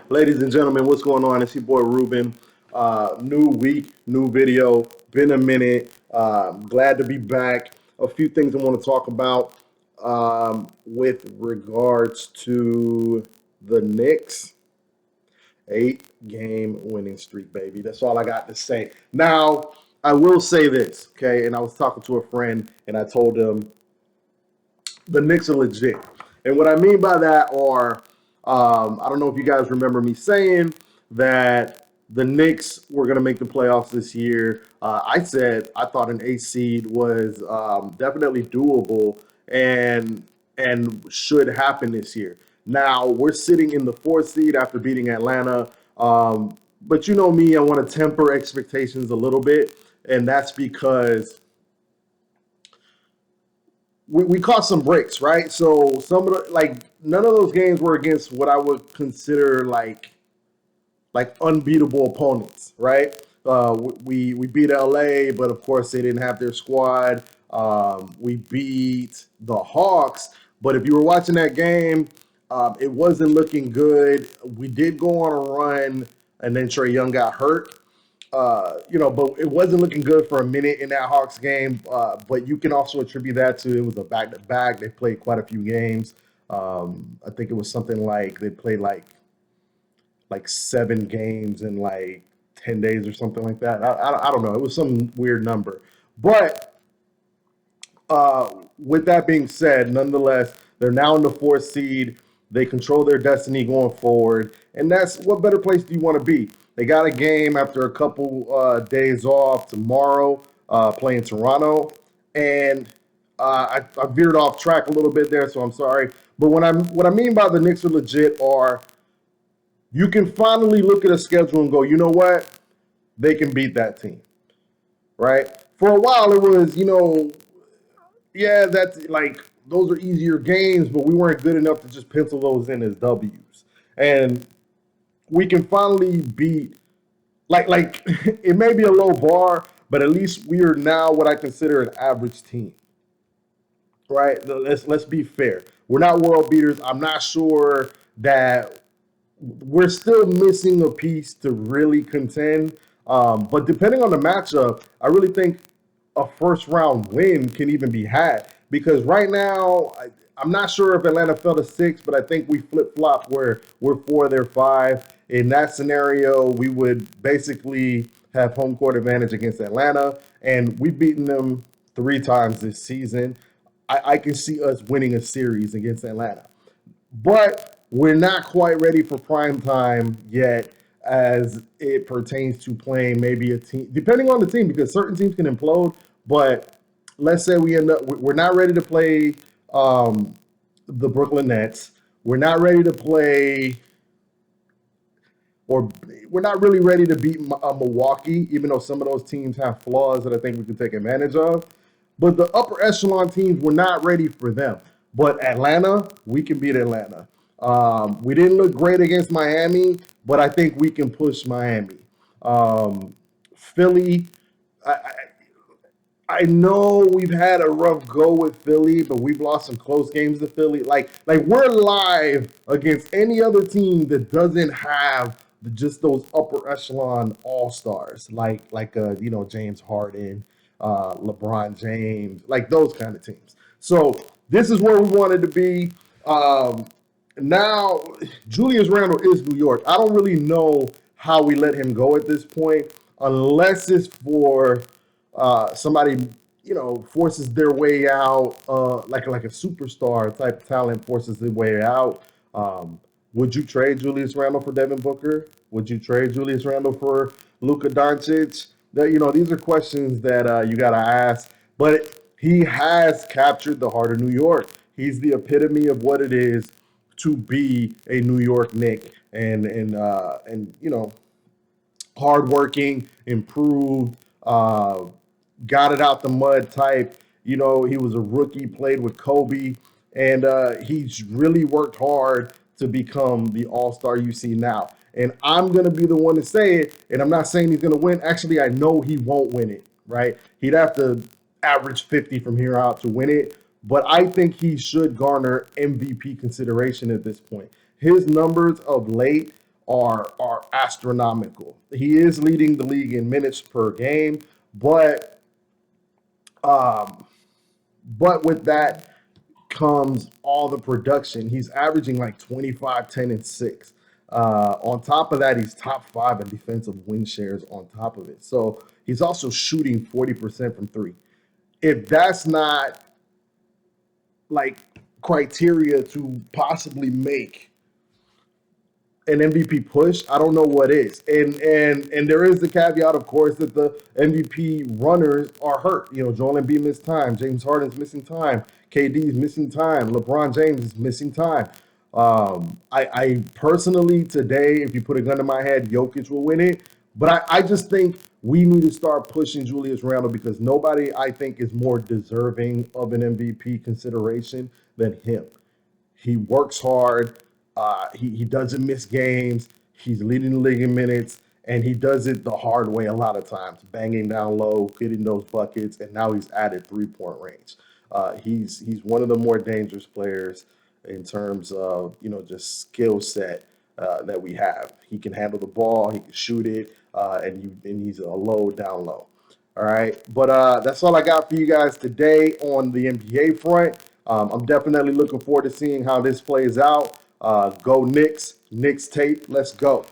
Ladies and gentlemen, what's going on? It's your boy Ruben. New week, new video. Been a minute. Glad to be back. A few things I want to talk about with regards to the Knicks. 8-game winning streak, baby. That's all I got to say. Now, I will say this, okay? And I was talking to a friend and I told him the Knicks are legit. And what I mean by that are, I don't know if you guys remember me saying that the Knicks were going to make the playoffs this year. I said I thought an 8 seed was definitely doable and should happen this year. Now we're sitting in the 4th seed after beating Atlanta. But you know me, I want to temper expectations a little bit, and that's because we caught some breaks, right? So some of the none of those games were against what I would consider like unbeatable opponents, right? We beat LA, but of course they didn't have their squad. We beat the Hawks, but if you were watching that game, it wasn't looking good. We did go on a run, and then Trey Young got hurt. But it wasn't looking good for a minute in that Hawks game. But you can also attribute that to it was a back to back. They played quite a few games. I think it was something like they played like 7 games in like 10 days or something like that. I don't know. It was some weird number. But with that being said, nonetheless, they're now in the 4th seed. They control their destiny going forward, and that's what better place do you want to be? They got a game after a couple days off tomorrow, playing Toronto, and I veered off track a little bit there, so I'm sorry. But what I mean by the Knicks are legit are you can finally look at a schedule and go, you know what, they can beat that team, right? For a while, it was, yeah, that's like those are easier games, but we weren't good enough to just pencil those in as W's. And we can finally beat like it may be a low bar, but at least we are now what I consider an average team. Right? Let's be fair. We're not world beaters. I'm not sure that we're still missing a piece to really contend. But depending on the matchup, I really think a first round win can even be had because right now I'm not sure if Atlanta fell to 6, but I think we flip flop where we're 4, they're 5. In that scenario, we would basically have home court advantage against Atlanta, and we've beaten them 3 times this season. I can see us winning a series against Atlanta, but we're not quite ready for prime time yet as it pertains to playing maybe a team, depending on the team, because certain teams can implode. But let's say we're not ready to play the Brooklyn Nets. We're not ready to play, or we're not really ready to beat Milwaukee, even though some of those teams have flaws that I think we can take advantage of. But the upper echelon teams, we're not ready for them. But Atlanta, we can beat Atlanta. We didn't look great against Miami, but I think we can push Miami. Philly, I, I know we've had a rough go with Philly, but we've lost some close games to Philly. Like we're live against any other team that doesn't have just those upper echelon all stars, like James Harden, LeBron James, like those kind of teams. So this is where we wanted to be. Now Julius Randle is New York. I don't really know how we let him go at this point, unless it's for somebody forces their way out, like a superstar type talent forces their way out. Would you trade Julius Randle for Devin Booker? Would you trade Julius Randle for Luka Doncic? These are questions that you got to ask. But he has captured the heart of New York. He's the epitome of what it is to be a New York Knick, and hardworking, improved, got it out the mud type. He was a rookie, played with Kobe, and he's really worked hard to become the all-star you see now. And I'm going to be the one to say it, and I'm not saying he's going to win. Actually, I know he won't win it, right? He'd have to average 50 from here out to win it, but I think he should garner MVP consideration at this point. His numbers of late are astronomical. He is leading the league in minutes per game, but um, with that comes all the production. He's averaging like 25, 10, and 6. On top of that, he's top 5 in defensive win shares on top of it. So he's also shooting 40% from three. If that's not like criteria to possibly make an MVP push, I don't know what is. And there is the caveat, of course, that the MVP runners are hurt. You know, Joel Embiid missed time, James Harden's missing time, KD's missing time, LeBron James is missing time. I personally today, if you put a gun to my head, Jokic will win it. But I just think we need to start pushing Julius Randle because nobody, I think, is more deserving of an MVP consideration than him. He works hard. He doesn't miss games. He's leading the league in minutes, and he does it the hard way a lot of times, banging down low, hitting those buckets, and now he's added 3-point range. He's one of the more dangerous players in terms of just skill set that we have. He can handle the ball, he can shoot it, and he's a low down low. All right, but that's all I got for you guys today on the NBA front. I'm definitely looking forward to seeing how this plays out. Go Knicks, Knicks tape. Let's go.